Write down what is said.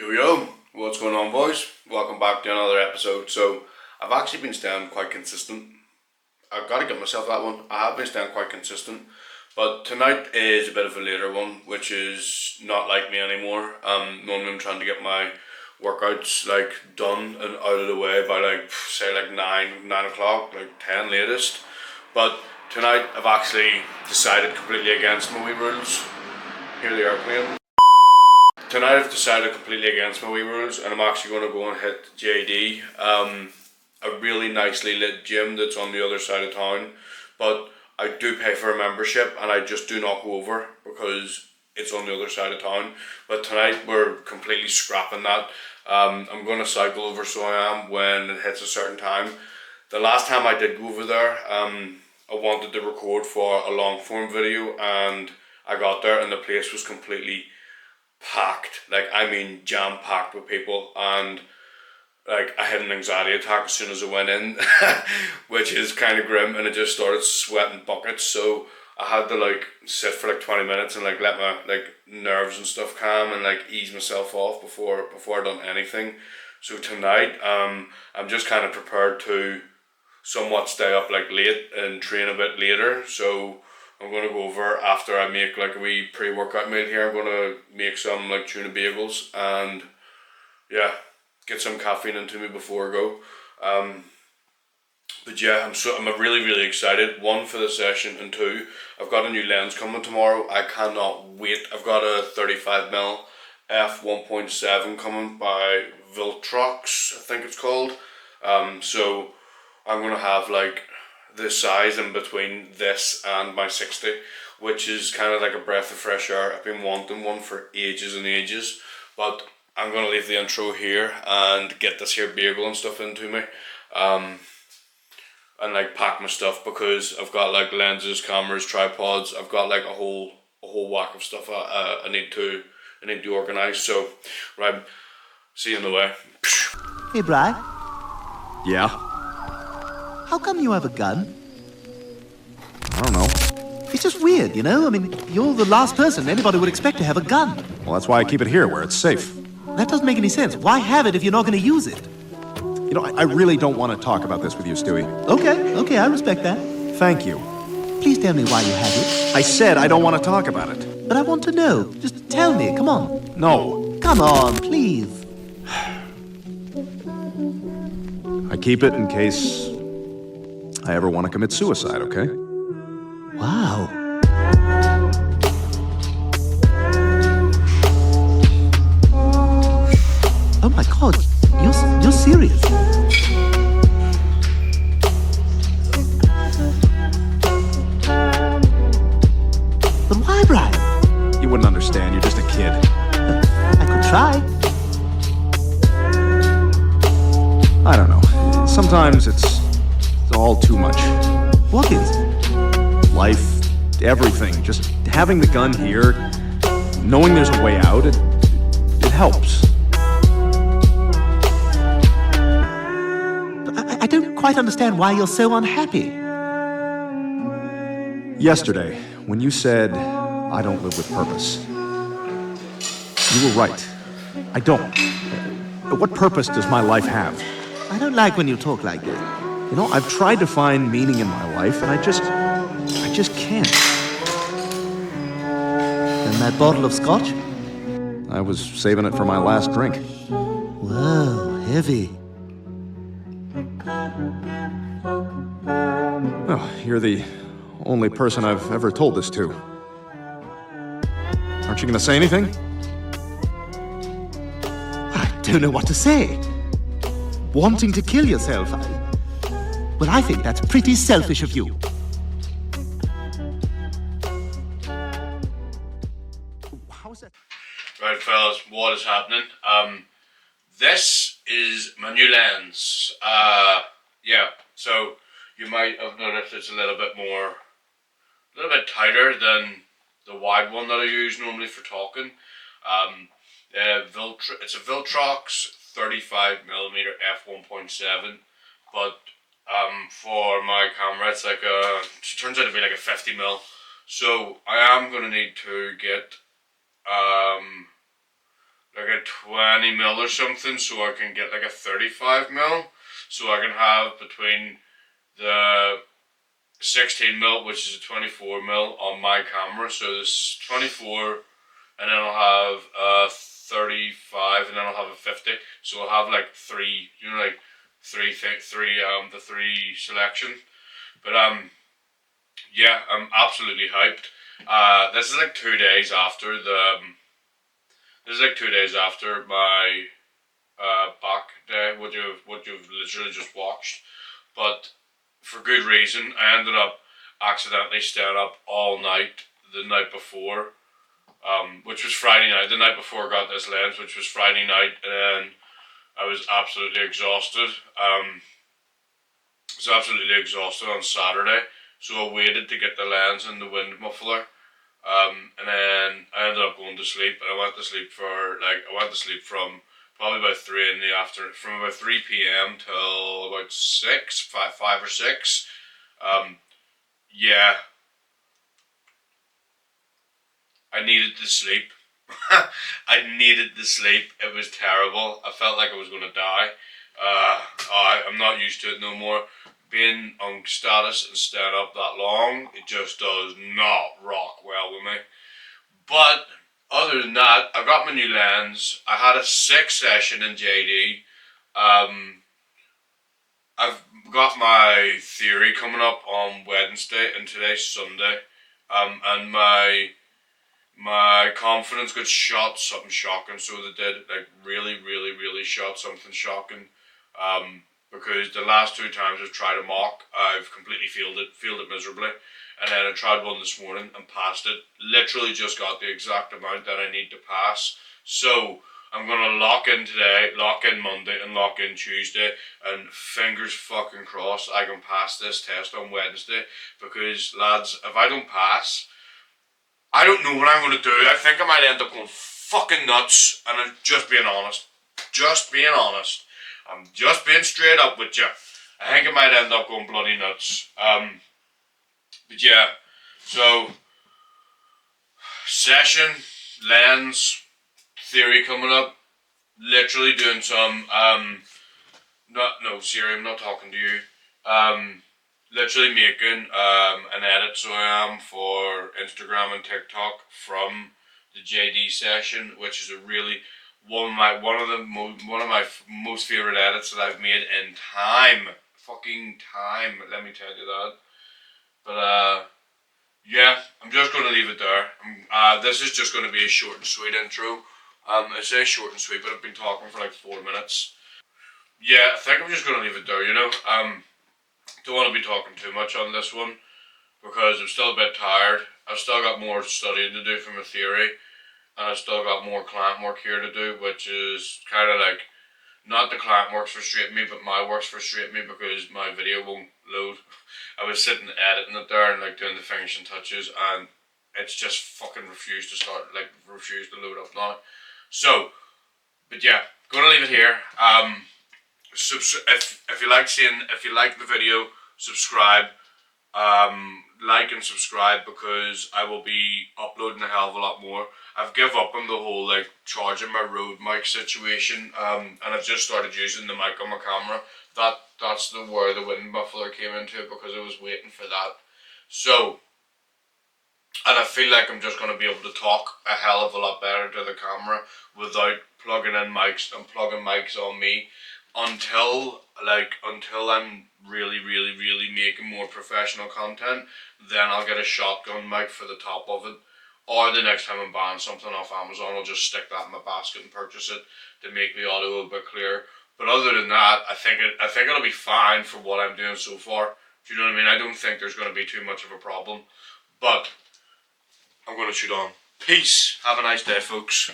Yo yo, what's going on, boys? Welcome back to another episode. So, I've actually been staying quite consistent. I've got to give myself that one. I have been staying quite consistent, but tonight is a bit of a later one, which is not like me anymore. Normally I'm trying to get my workouts done and out of the way by say 9 o'clock, 10 latest. But tonight I've actually decided completely against my wee rules. Here they are playing. Tonight I've decided completely against my wee rules, and I'm actually going to go and hit JD, a really nicely lit gym that's on the other side of town, but I do pay for a membership and I just do not go over because it's on the other side of town. But tonight we're completely scrapping that. I'm going to cycle over, so I am, when it hits a certain time. The last time I did go over there, I wanted to record for a long form video, and I got there and the place was completely packed, jam packed with people, and I had an anxiety attack as soon as I went in, which is kind of grim, and I just started sweating buckets. So I had to sit for 20 minutes and let my nerves and stuff calm and ease myself off before I done anything. So tonight I'm just kind of prepared to somewhat stay up late and train a bit later. So I'm going to go over after I make a wee pre-workout meal here. I'm going to make some tuna bagels and get some caffeine into me before I go. But yeah, I'm really excited. One, for the session, and two, I've got a new lens coming tomorrow. I cannot wait. I've got a 35mm f1.7 coming by Viltrox, I think it's called. So I'm going to have the size in between this and my 60, which is kind of like a breath of fresh air. I've been wanting one for ages and ages, but I'm going to leave the intro here and get this here bagel and stuff into me, and pack my stuff, because I've got lenses, cameras, tripods. I've got a whole whack of stuff I need to organize. So right, see you in the way. Hey, Bri, Yeah? how come you have a gun? I don't know. It's just weird, you know? I mean, you're the last person anybody would expect to have a gun. Well, that's why I keep it here, where it's safe. That doesn't make any sense. Why have it if you're not going to use it? You know, I really don't want to talk about this with you, Stewie. Okay, I respect that. Thank you. Please tell me why you have it. I said I don't want to talk about it. But I want to know. Just tell me, come on. No. Come on, please. I keep it in case I ever want to commit suicide, okay? Wow. Oh my God, you're serious? But why, Brian? You wouldn't understand, you're just a kid. I could try. I don't know. Sometimes it's all too much. What is? Life, everything. Just having the gun here, knowing there's a way out, it helps. I don't quite understand why you're so unhappy. Yesterday, when you said, I don't live with purpose, you were right. I don't. What purpose does my life have? I don't like when you talk like this. You know, I've tried to find meaning in my life, and I just can't. And that bottle of scotch? I was saving it for my last drink. Whoa, heavy. Oh, you're the only person I've ever told this to. Aren't you going to say anything? I don't know what to say. Wanting to kill yourself. Well, I think that's pretty selfish of you. How's that? Right, fellas, what is happening? This is my new lens. So you might have noticed it's a little bit tighter than the wide one that I use normally for talking. It's a Viltrox 35mm f1.7, but for my camera it's it turns out to be a 50mm. So I am gonna need to get a like 20 mil or something, so I can get like a 35 mil, so I can have between the 16 mil, which is a 24 mil on my camera. So there's 24, and then I'll have 35, and then I'll have a 50. So I'll have like three, like the three selection. But yeah, I'm absolutely hyped. This is like 2 days after This is like 2 days after my back day, what you've literally just watched. But for good reason, I ended up accidentally staying up all night the night before, which was Friday night. The night before I got this lens, which was Friday night, and then I was absolutely exhausted. On Saturday, so I waited to get the lens and the wind muffler. And then I ended up going to sleep. I went to sleep from probably about 3 in the afternoon, from about 3 p.m. till about 5 or 6. Yeah, I needed to sleep. I needed to sleep. It was terrible. I felt like I was going to die. I'm not used to it no more. Being on status and staying up that long, it just does not rock well with me. But other than that, I got my new lens. I had a sick session in JD. I've got my theory coming up on Wednesday, and today's Sunday. And my confidence got shot something shocking. So they did, like, really, really, really shot something shocking. Because the last 2 times I've tried a mock, I've completely failed it miserably. And then I tried one this morning and passed it. Literally just got the exact amount that I need to pass. So I'm going to lock in today, lock in Monday, and lock in Tuesday. And fingers fucking crossed I can pass this test on Wednesday. Because, lads, if I don't pass, I don't know what I'm going to do. I think I might end up going fucking nuts. And I'm just being honest. I'm just being straight up with you. I think I might end up going bloody nuts. But yeah, so session, lens, theory coming up. Literally doing some Siri, I'm not talking to you. Literally making an edit, so I am, for Instagram and TikTok from the JD session, which is a really one of my most favorite edits that I've made in fucking time. Let me tell you that. But yeah, I'm just going to leave it there. This is just going to be a short and sweet intro. I say short and sweet, but I've been talking for like 4 minutes. Yeah, I think I'm just going to leave it there. Don't want to be talking too much on this one because I'm still a bit tired. I've still got more studying to do for my theory. And I've still got more client work here to do, which is kind of like, not the client work's frustrating me, but my work's frustrating me because my video won't load. I was sitting editing it there and like doing the finishing touches, and it's just fucking refused to load up now. So, but yeah, gonna leave it here. If you like the video, subscribe. Like and subscribe because I will be uploading a hell of a lot more. I've given up on the whole like charging my Rode mic situation, and I've just started using the mic on my camera. That's where the wind muffler came into it, because I was waiting for that. So, and I feel like I'm just going to be able to talk a hell of a lot better to the camera without plugging in mics and plugging mics on me until I'm really, really, really making more professional content. Then I'll get a shotgun mic for the top of it. Or the next time I'm buying something off Amazon, I'll just stick that in my basket and purchase it to make the audio a bit clearer. But other than that, I think it'll be fine for what I'm doing so far. Do you know what I mean? I don't think there's going to be too much of a problem. But I'm going to shoot on. Peace. Have a nice day, folks.